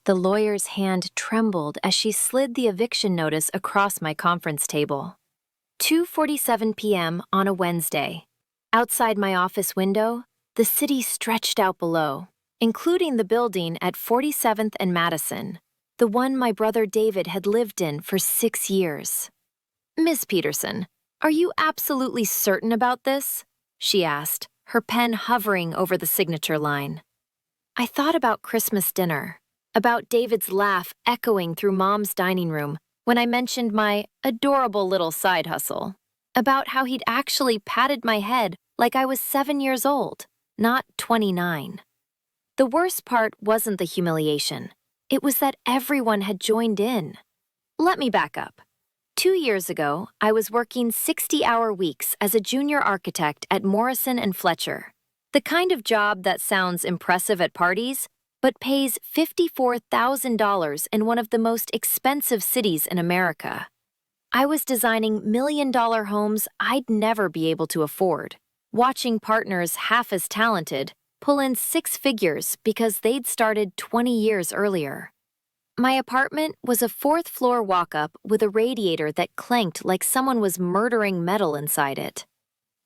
The lawyer's hand trembled as she slid the eviction notice across my conference table. 2:47 p.m. on a Wednesday. Outside my office window, the city stretched out below, including the building at 47th and Madison, the one my brother David had lived in for 6 years. "Miss Peterson, are you absolutely certain about this?" she asked, her pen hovering over the signature line. I thought about Christmas dinner, about David's laugh echoing through Mom's dining room when I mentioned my adorable little side hustle, about how he'd actually patted my head like I was 7 years old, not 29. The worst part wasn't the humiliation. It was that everyone had joined in. Let me back up. 2 years ago, I was working 60-hour weeks as a junior architect at Morrison & Fletcher, the kind of job that sounds impressive at parties, but pays $54,000 in one of the most expensive cities in America. I was designing million-dollar homes I'd never be able to afford, watching partners half as talented pull in 6 figures because they'd started 20 years earlier. My apartment was a 4th-floor walk-up with a radiator that clanked like someone was murdering metal inside it.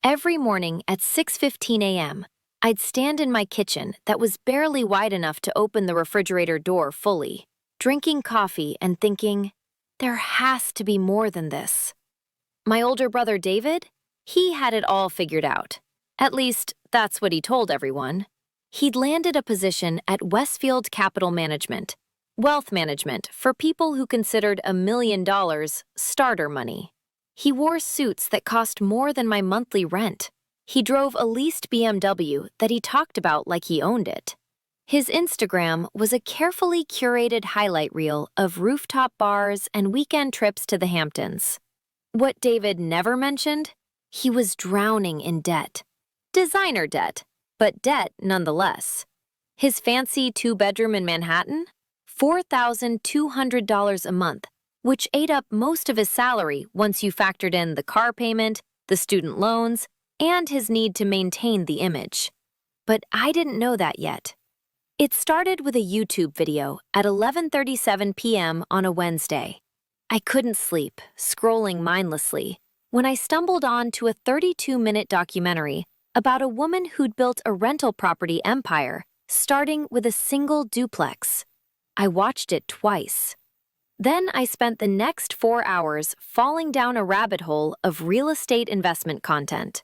Every morning at 6:15 a.m., I'd stand in my kitchen that was barely wide enough to open the refrigerator door fully, drinking coffee and thinking, there has to be more than this. My older brother David, he had it all figured out. At least, that's what he told everyone. He'd landed a position at Westfield Capital Management, wealth management for people who considered $1 million starter money. He wore suits that cost more than my monthly rent. He drove a leased BMW that he talked about like he owned it. His Instagram was a carefully curated highlight reel of rooftop bars and weekend trips to the Hamptons. What David never mentioned? He was drowning in debt. Designer debt, but debt nonetheless. His fancy 2-bedroom in Manhattan? $4,200 a month, which ate up most of his salary once you factored in the car payment, the student loans, and his need to maintain the image. But I didn't know that yet. It started with a YouTube video at 11:37 p.m. on a Wednesday. I couldn't sleep, scrolling mindlessly, when I stumbled on to a 32-minute documentary about a woman who'd built a rental property empire, starting with a single duplex. I watched it twice. Then I spent the next 4 hours falling down a rabbit hole of real estate investment content.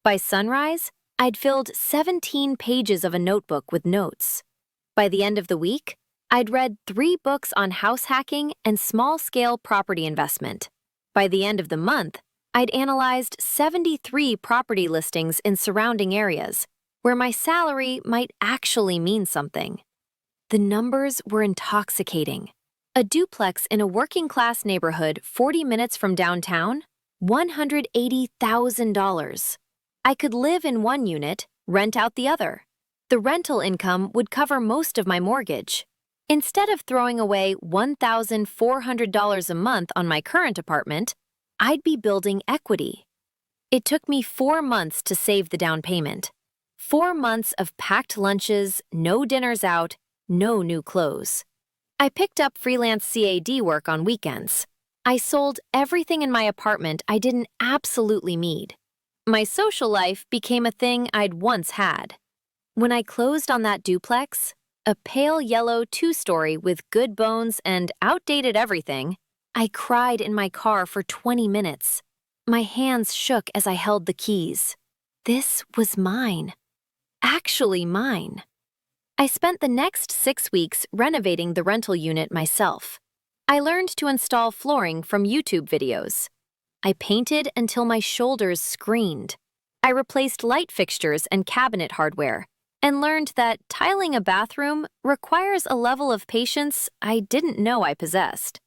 By sunrise, I'd filled 17 pages of a notebook with notes. By the end of the week, I'd read 3 books on house hacking and small-scale property investment. By the end of the month, I'd analyzed 73 property listings in surrounding areas, where my salary might actually mean something. The numbers were intoxicating. A duplex in a working-class neighborhood 40 minutes from downtown? $180,000. I could live in one unit, rent out the other. The rental income would cover most of my mortgage. Instead of throwing away $1,400 a month on my current apartment, I'd be building equity. It took me 4 months to save the down payment. 4 months of packed lunches, no dinners out, no new clothes. I picked up freelance CAD work on weekends. I sold everything in my apartment I didn't absolutely need. My social life became a thing I'd once had. When I closed on that duplex, a pale yellow 2-story with good bones and outdated everything, I cried in my car for 20 minutes. My hands shook as I held the keys. This was mine. Actually mine. I spent the next 6 weeks renovating the rental unit myself. I learned to install flooring from YouTube videos. I painted until my shoulders screamed. I replaced light fixtures and cabinet hardware, and learned that tiling a bathroom requires a level of patience I didn't know I possessed.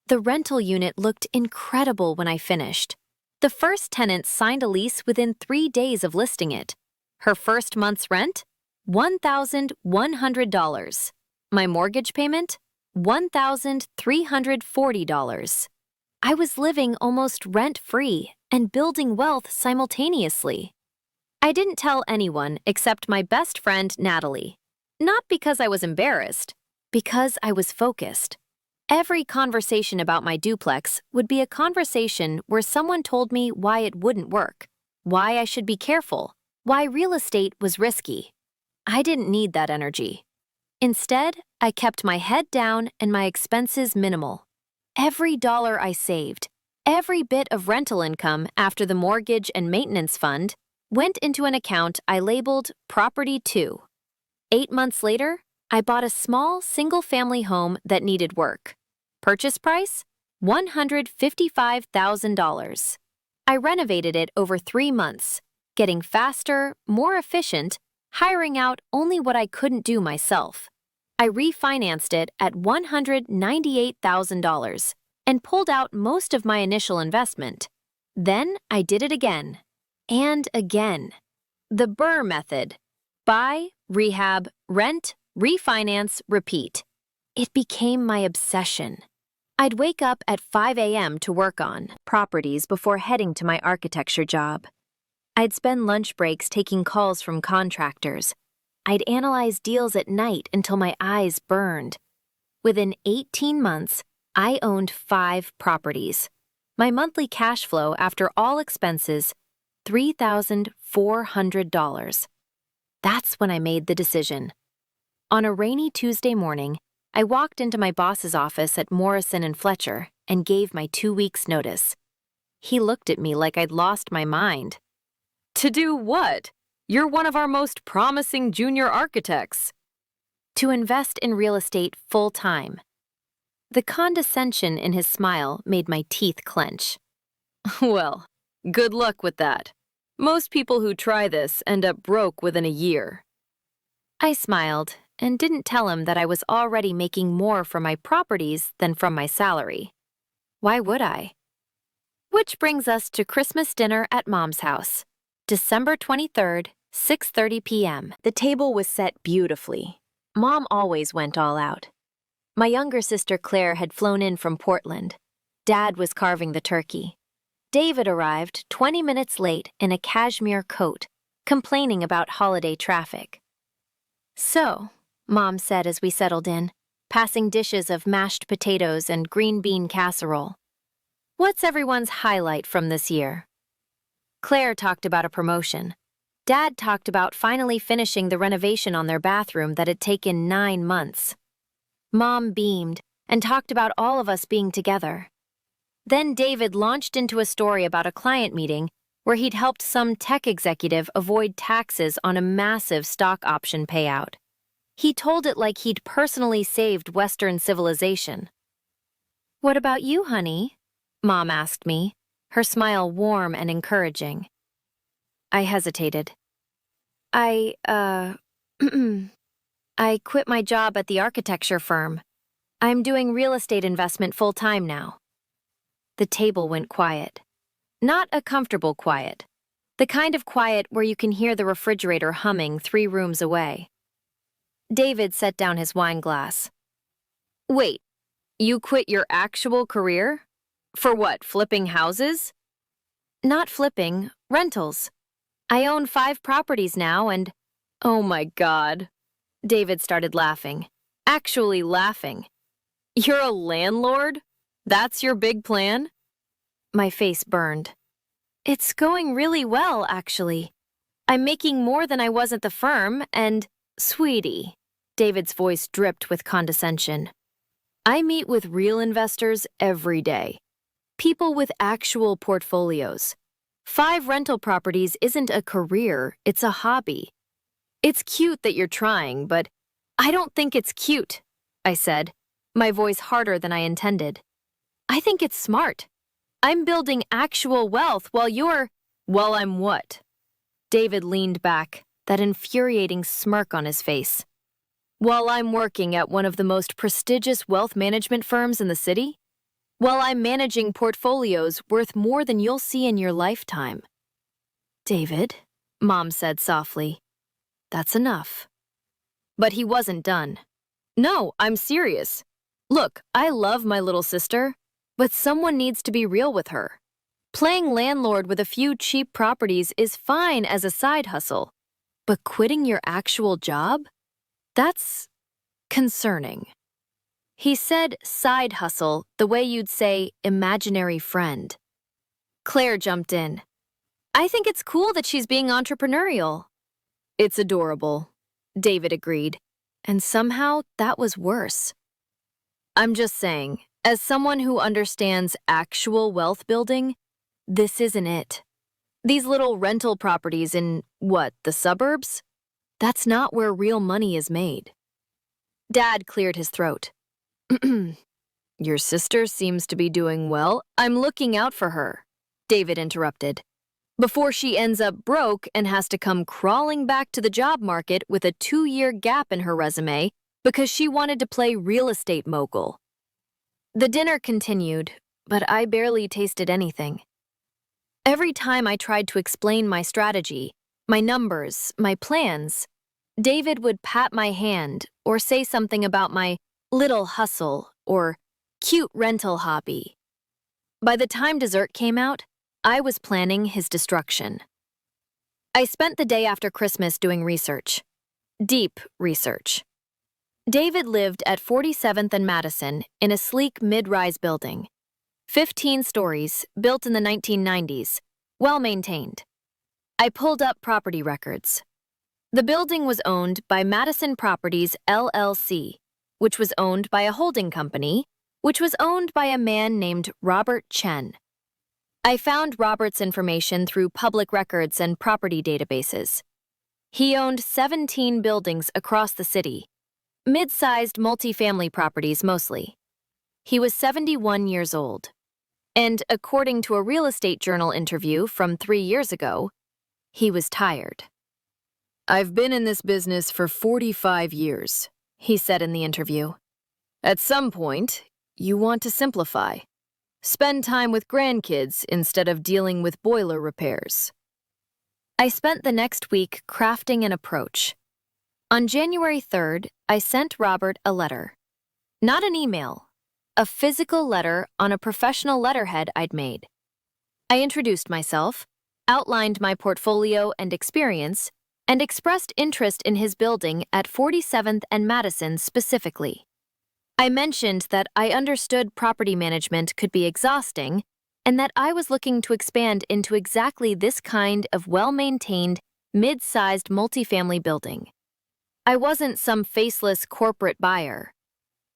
The rental unit looked incredible when I finished. The first tenant signed a lease within 3 days of listing it. Her first month's rent? $1,100. My mortgage payment? $1,340. I was living almost rent-free and building wealth simultaneously. I didn't tell anyone except my best friend, Natalie. Not because I was embarrassed, Because I was focused. Every conversation about my duplex would be a conversation where someone told me why it wouldn't work, why I should be careful, why real estate was risky. I didn't need that energy. Instead, I kept my head down and my expenses minimal. Every dollar I saved, every bit of rental income after the mortgage and maintenance fund, went into an account I labeled Property 2. 8 months later, I bought a small single-family home that needed work. Purchase price? $155,000. I renovated it over 3 months, getting faster, more efficient, hiring out only what I couldn't do myself. I refinanced it at $198,000 and pulled out most of my initial investment. Then I did it again. And again. The Burr method. Buy, rehab, rent, refinance, repeat. It became my obsession. I'd wake up at 5 a.m. to work on properties before heading to my architecture job. I'd spend lunch breaks taking calls from contractors. I'd analyze deals at night until my eyes burned. Within 18 months, I owned 5 properties. My monthly cash flow after all expenses, $3,400. That's when I made the decision. On a rainy Tuesday morning, I walked into my boss's office at Morrison and Fletcher and gave my 2 weeks' notice. He looked at me like I'd lost my mind. To do what? You're one of our most promising junior architects. To invest in real estate full-time. The condescension in his smile made my teeth clench. Well, good luck with that. Most people who try this end up broke within a year. I smiled and didn't tell him that I was already making more from my properties than from my salary. Why would I? Which brings us to Christmas dinner at Mom's house. December 23rd, 6:30 p.m. The table was set beautifully. Mom always went all out. My younger sister Claire had flown in from Portland. Dad was carving the turkey. David arrived 20 minutes late in a cashmere coat, complaining about holiday traffic. So, Mom said as we settled in, passing dishes of mashed potatoes and green bean casserole. What's everyone's highlight from this year? Claire talked about a promotion. Dad talked about finally finishing the renovation on their bathroom that had taken 9 months. Mom beamed and talked about all of us being together. Then David launched into a story about a client meeting where he'd helped some tech executive avoid taxes on a massive stock option payout. He told it like he'd personally saved Western civilization. What about you, honey? Mom asked me, her smile warm and encouraging. I hesitated. I quit my job at the architecture firm. I'm doing real estate investment full-time now. The table went quiet. Not a comfortable quiet. The kind of quiet where you can hear the refrigerator humming 3 rooms away. David set down his wine glass. Wait, you quit your actual career? For what, flipping houses? Not flipping, rentals. I own 5 properties now and... Oh my God. David started laughing. Actually laughing. You're a landlord? That's your big plan? My face burned. It's going really well, actually. I'm making more than I was at the firm, and... Sweetie, David's voice dripped with condescension. I meet with real investors every day. People with actual portfolios. 5 rental properties isn't a career, it's a hobby. It's cute that you're trying, but I don't think it's cute, I said, my voice harder than I intended. I think it's smart. I'm building actual wealth while I'm what? David leaned back, that infuriating smirk on his face. While I'm working at one of the most prestigious wealth management firms in the city? While I'm managing portfolios worth more than you'll see in your lifetime. David, Mom said softly, that's enough. But he wasn't done. No, I'm serious. Look, I love my little sister, but someone needs to be real with her. Playing landlord with a few cheap properties is fine as a side hustle, but quitting your actual job? That's concerning. He said side hustle the way you'd say imaginary friend. Claire jumped in. I think it's cool that she's being entrepreneurial. It's adorable, David agreed. And somehow that was worse. I'm just saying, as someone who understands actual wealth building, this isn't it. These little rental properties in, the suburbs? That's not where real money is made. Dad cleared his throat. Your sister seems to be doing well. I'm looking out for her, David interrupted. Before she ends up broke and has to come crawling back to the job market with a 2-year gap in her resume because she wanted to play real estate mogul. The dinner continued, but I barely tasted anything. Every time I tried to explain my strategy, my numbers, my plans, David would pat my hand or say something about my little hustle or cute rental hobby. By the time dessert came out, I was planning his destruction. I spent the day after Christmas doing research. Deep research. David lived at 47th and Madison in a sleek mid-rise building. 15 stories, built in the 1990s, well-maintained. I pulled up property records. The building was owned by Madison Properties, LLC, which was owned by a holding company, which was owned by a man named Robert Chen. I found Robert's information through public records and property databases. He owned 17 buildings across the city, mid-sized multifamily properties mostly. He was 71 years old. And according to a real estate journal interview from 3 years ago, he was tired. I've been in this business for 45 years, he said in the interview. At some point, you want to simplify. Spend time with grandkids instead of dealing with boiler repairs. I spent the next week crafting an approach. On January 3rd, I sent Robert a letter. Not an email, a physical letter on a professional letterhead I'd made. I introduced myself, outlined my portfolio and experience, and expressed interest in his building at 47th and Madison specifically. I mentioned that I understood property management could be exhausting and that I was looking to expand into exactly this kind of well-maintained, mid-sized multifamily building. I wasn't some faceless corporate buyer.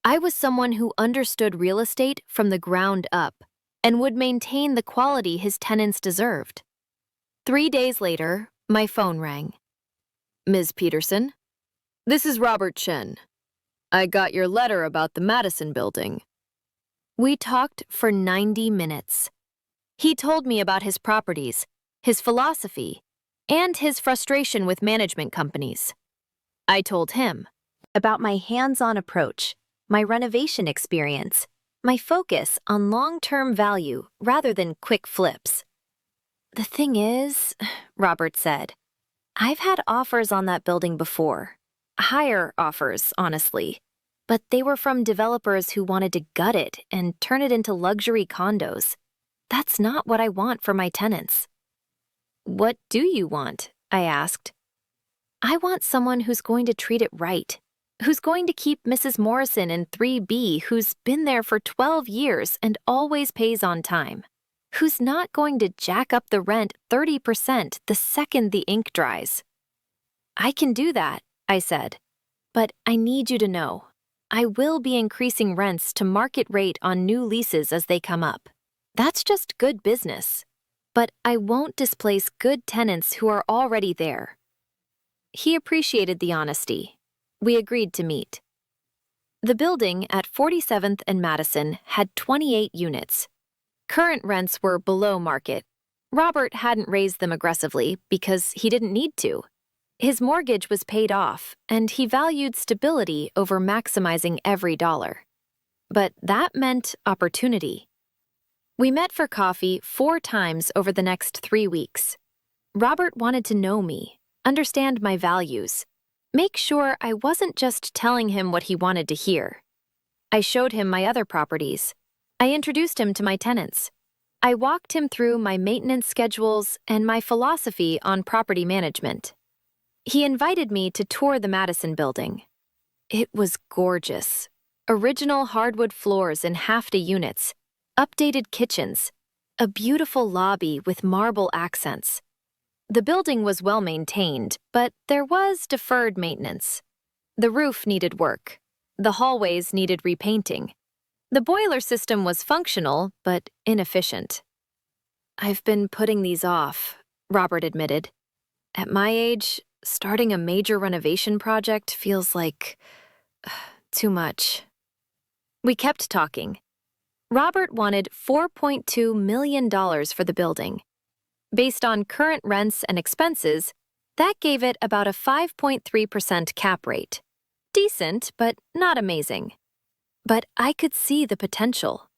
I was someone who understood real estate from the ground up and would maintain the quality his tenants deserved. 3 days later, my phone rang. Ms. Peterson, this is Robert Chen. I got your letter about the Madison building. We talked for 90 minutes. He told me about his properties, his philosophy, and his frustration with management companies. I told him about my hands-on approach, my renovation experience, my focus on long-term value rather than quick flips. The thing is, Robert said, I've had offers on that building before. Higher offers, honestly. But they were from developers who wanted to gut it and turn it into luxury condos. That's not what I want for my tenants. What do you want? I asked. I want someone who's going to treat it right, who's going to keep Mrs. Morrison in 3B, who's been there for 12 years and always pays on time, who's not going to jack up the rent 30% the second the ink dries. I can do that, I said, but I need you to know, I will be increasing rents to market rate on new leases as they come up. That's just good business. But I won't displace good tenants who are already there. He appreciated the honesty. We agreed to meet. The building at 47th and Madison had 28 units. Current rents were below market. Robert hadn't raised them aggressively because he didn't need to. His mortgage was paid off, and he valued stability over maximizing every dollar. But that meant opportunity. We met for coffee 4 times over the next 3 weeks. Robert wanted to know me, understand my values, make sure I wasn't just telling him what he wanted to hear. I showed him my other properties. I introduced him to my tenants. I walked him through my maintenance schedules and my philosophy on property management. He invited me to tour the Madison building. It was gorgeous. Original hardwood floors in half the units, updated kitchens, a beautiful lobby with marble accents. The building was well maintained, but there was deferred maintenance. The roof needed work. The hallways needed repainting. The boiler system was functional, but inefficient. "I've been putting these off," Robert admitted. "At my age, starting a major renovation project feels like too much." We kept talking. Robert wanted $4.2 million for the building. Based on current rents and expenses, that gave it about a 5.3% cap rate. Decent, but not amazing. But I could see the potential.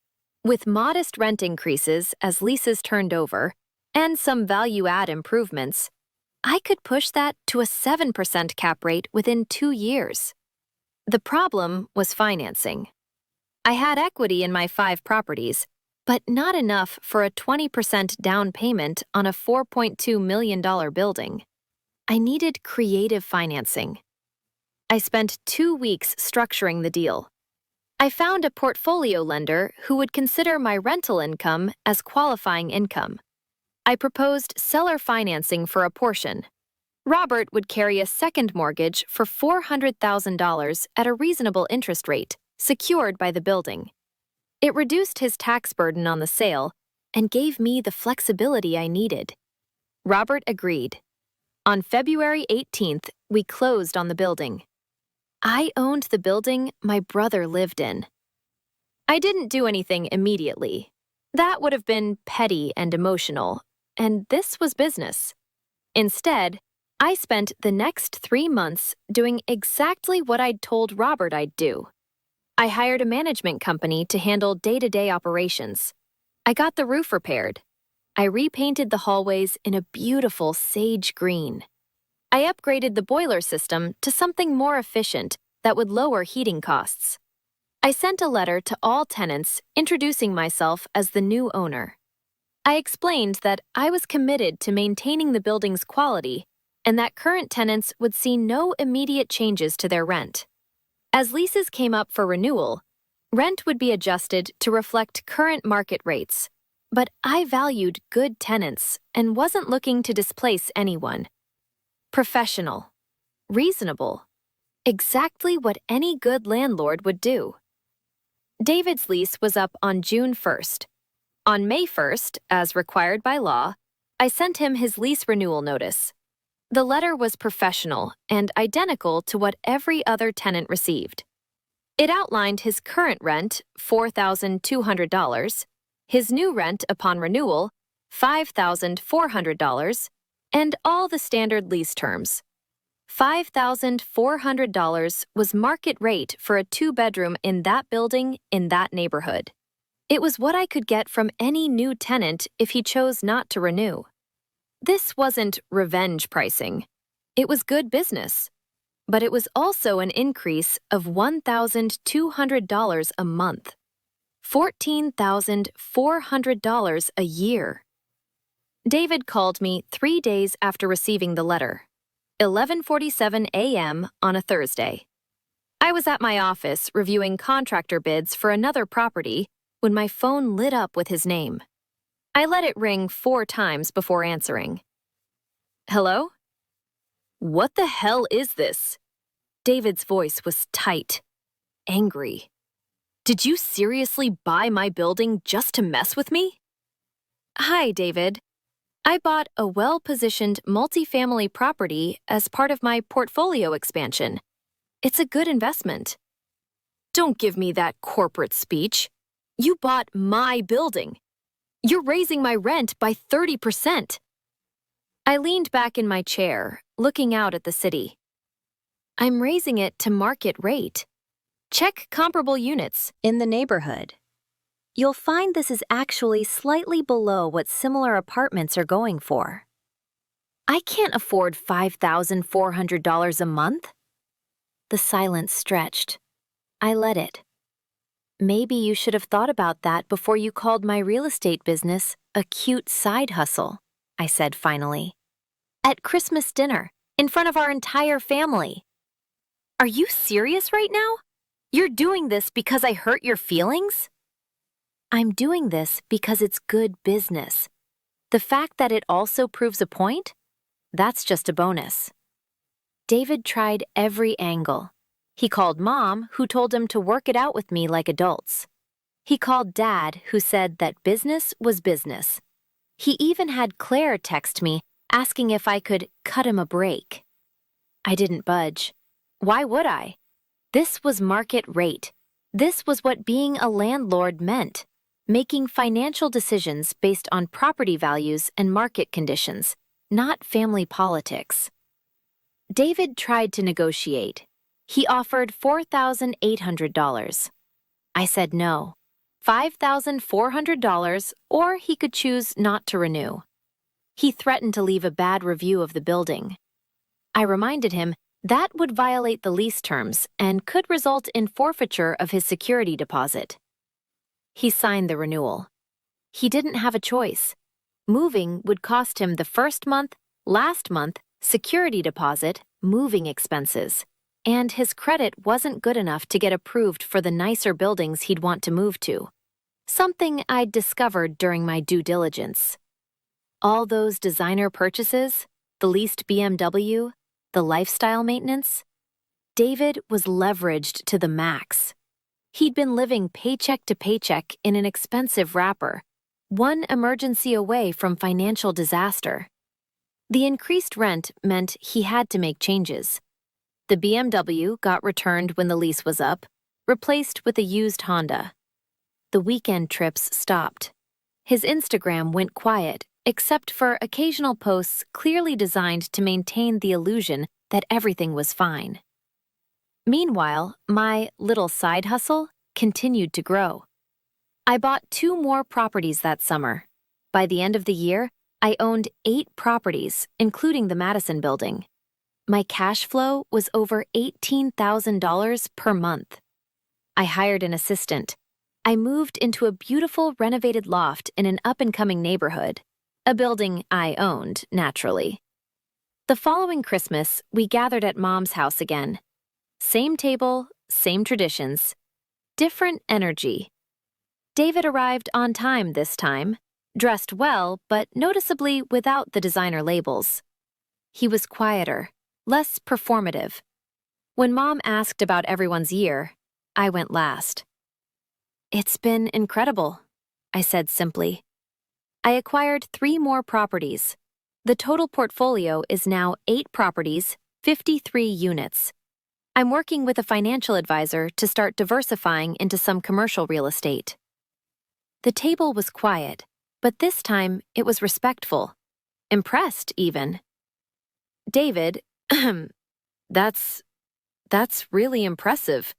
With modest rent increases as leases turned over and some value-add improvements, I could push that to a 7% cap rate within 2 years. The problem was financing. I had equity in my 5 properties, but not enough for a 20% down payment on a $4.2 million building. I needed creative financing. I spent 2 weeks structuring the deal. I found a portfolio lender who would consider my rental income as qualifying income. I proposed seller financing for a portion. Robert would carry a second mortgage for $400,000 at a reasonable interest rate, secured by the building. It reduced his tax burden on the sale and gave me the flexibility I needed. Robert agreed. On February 18th, we closed on the building. I owned the building my brother lived in. I didn't do anything immediately. That would have been petty and emotional, and this was business. Instead, I spent the next 3 months doing exactly what I'd told Robert I'd do. I hired a management company to handle day-to-day operations. I got the roof repaired. I repainted the hallways in a beautiful sage green. I upgraded the boiler system to something more efficient that would lower heating costs. I sent a letter to all tenants introducing myself as the new owner. I explained that I was committed to maintaining the building's quality and that current tenants would see no immediate changes to their rent. As leases came up for renewal, rent would be adjusted to reflect current market rates, but I valued good tenants and wasn't looking to displace anyone. Professional. Reasonable. Exactly what any good landlord would do. David's lease was up on June 1st. On May 1st, as required by law, I sent him his lease renewal notice. The letter was professional and identical to what every other tenant received. It outlined his current rent, $4,200, his new rent upon renewal, $5,400, and all the standard lease terms. $5,400 was market rate for a 2-bedroom in that building in that neighborhood. It was what I could get from any new tenant if he chose not to renew. This wasn't revenge pricing. It was good business. But it was also an increase of $1,200 a month. $14,400 a year. David called me 3 days after receiving the letter, 11:47 a.m. on a Thursday. I was at my office reviewing contractor bids for another property when my phone lit up with his name. I let it ring 4 times before answering. "Hello?" "What the hell is this?" David's voice was tight, angry. "Did you seriously buy my building just to mess with me?" "Hi, David. I bought a well-positioned multifamily property as part of my portfolio expansion. It's a good investment." "Don't give me that corporate speech. You bought my building. You're raising my rent by 30%. I leaned back in my chair, looking out at the city. "I'm raising it to market rate. Check comparable units in the neighborhood. You'll find this is actually slightly below what similar apartments are going for." "I can't afford $5,400 a month." The silence stretched. I let it. "Maybe you should have thought about that before you called my real estate business a cute side hustle," I said finally. "At Christmas dinner, in front of our entire family." "Are you serious right now?" You're doing this because I hurt your feelings? I'm doing this because it's good business. The fact that it also proves a point? That's just a bonus. David tried every angle. He called Mom, who told him to work it out with me like adults. He called Dad, who said that business was business. He even had Claire text me, asking if I could cut him a break. I didn't budge. Why would I? This was market rate. This was what being a landlord meant, making financial decisions based on property values and market conditions, not family politics. David tried to negotiate. He offered $4,800. I said no, $5,400, or he could choose not to renew. He threatened to leave a bad review of the building. I reminded him that would violate the lease terms and could result in forfeiture of his security deposit. He signed the renewal. He didn't have a choice. Moving would cost him the first month, last month, security deposit, moving expenses, and his credit wasn't good enough to get approved for the nicer buildings he'd want to move to, something I'd discovered during my due diligence. All those designer purchases, the leased BMW, the lifestyle maintenance, David was leveraged to the max. He'd been living paycheck to paycheck in an expensive wrapper, one emergency away from financial disaster. The increased rent meant he had to make changes. The BMW got returned when the lease was up, replaced with a used Honda. The weekend trips stopped. His Instagram went quiet, except for occasional posts clearly designed to maintain the illusion that everything was fine. Meanwhile, my little side hustle continued to grow. I bought 2 more properties that summer. By the end of the year, I owned 8 properties, including the Madison building. My cash flow was over $18,000 per month. I hired an assistant. I moved into a beautiful renovated loft in an up-and-coming neighborhood, a building I owned, naturally. The following Christmas, we gathered at Mom's house again. Same table, same traditions, different energy. David arrived on time this time, dressed well, but noticeably without the designer labels. He was quieter, less performative. When Mom asked about everyone's year, I went last. It's been incredible, I said simply. I acquired 3 more properties. The total portfolio is now 8 properties, 53 units. I'm working with a financial advisor to start diversifying into some commercial real estate. The table was quiet, but this time it was respectful. Impressed, even. David, that's really impressive.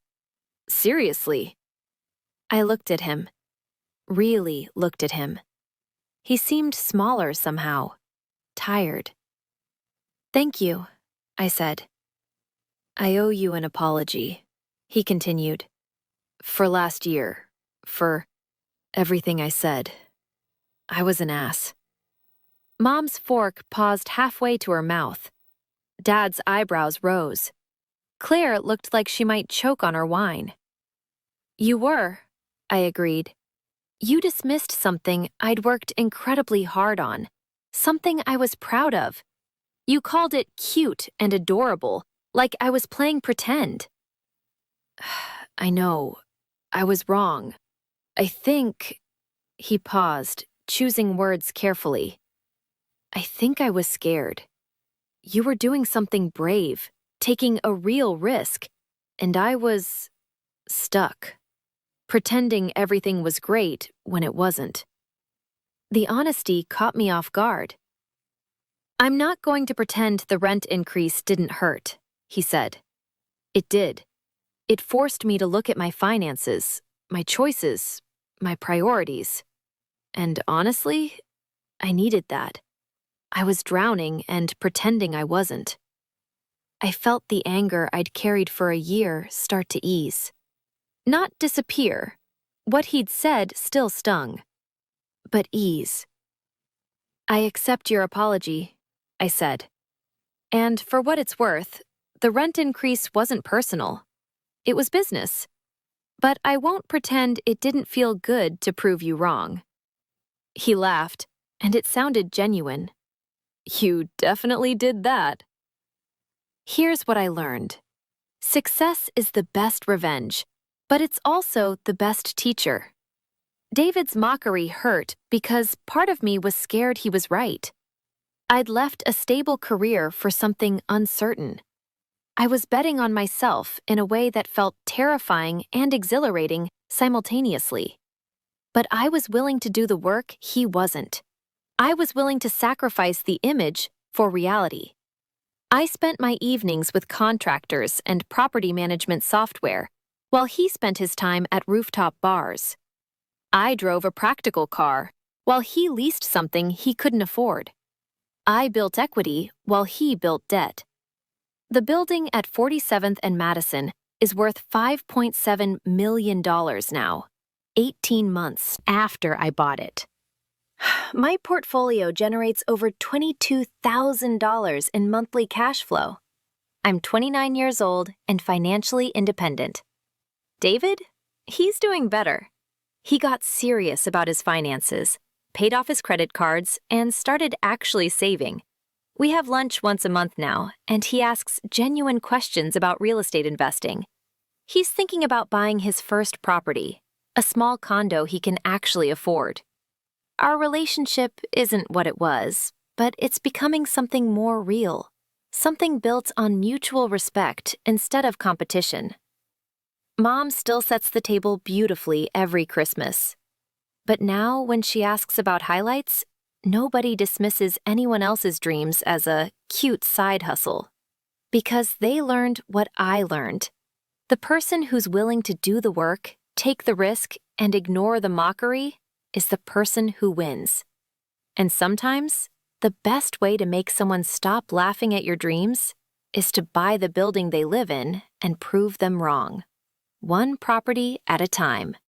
Seriously. I looked at him. Really looked at him. He seemed smaller somehow. Tired. Thank you, I said. I owe you an apology, he continued. For last year. For everything I said. I was an ass. Mom's fork paused halfway to her mouth. Dad's eyebrows rose. Claire looked like she might choke on her wine. You were, I agreed. You dismissed something I'd worked incredibly hard on, something I was proud of. You called it cute and adorable, like I was playing pretend. I know. I was wrong. I think... He paused, choosing words carefully. I think I was scared. You were doing something brave, taking a real risk, and I was... stuck. Pretending everything was great when it wasn't. The honesty caught me off guard. I'm not going to pretend the rent increase didn't hurt, he said. It did. It forced me to look at my finances, my choices, my priorities. And honestly, I needed that. I was drowning and pretending I wasn't. I felt the anger I'd carried for a year start to ease. Not disappear. What he'd said still stung. But ease. I accept your apology, I said. And for what it's worth, the rent increase wasn't personal. It was business. but I won't pretend it didn't feel good to prove you wrong." He laughed, and it sounded genuine. "You definitely did that." Here's what I learned. Success is the best revenge, but it's also the best teacher. David's mockery hurt because part of me was scared he was right. I'd left a stable career for something uncertain. I was betting on myself in a way that felt terrifying and exhilarating simultaneously. But I was willing to do the work he wasn't. I was willing to sacrifice the image for reality. I spent my evenings with contractors and property management software, while he spent his time at rooftop bars. I drove a practical car, while he leased something he couldn't afford. I built equity while he built debt. The building at 47th and Madison is worth $5.7 million now, 18 months after I bought it. My portfolio generates over $22,000 in monthly cash flow. I'm 29 years old and financially independent. David? He's doing better. He got serious about his finances, paid off his credit cards, and started actually saving. We have lunch once a month now, and he asks genuine questions about real estate investing. He's thinking about buying his first property, a small condo he can actually afford. Our relationship isn't what it was, but it's becoming something more real, something built on mutual respect instead of competition. Mom still sets the table beautifully every Christmas. But now, when she asks about highlights, nobody dismisses anyone else's dreams as a cute side hustle. Because they learned what I learned. The person who's willing to do the work, take the risk, and ignore the mockery is the person who wins. And sometimes, the best way to make someone stop laughing at your dreams is to buy the building they live in and prove them wrong. One property at a time.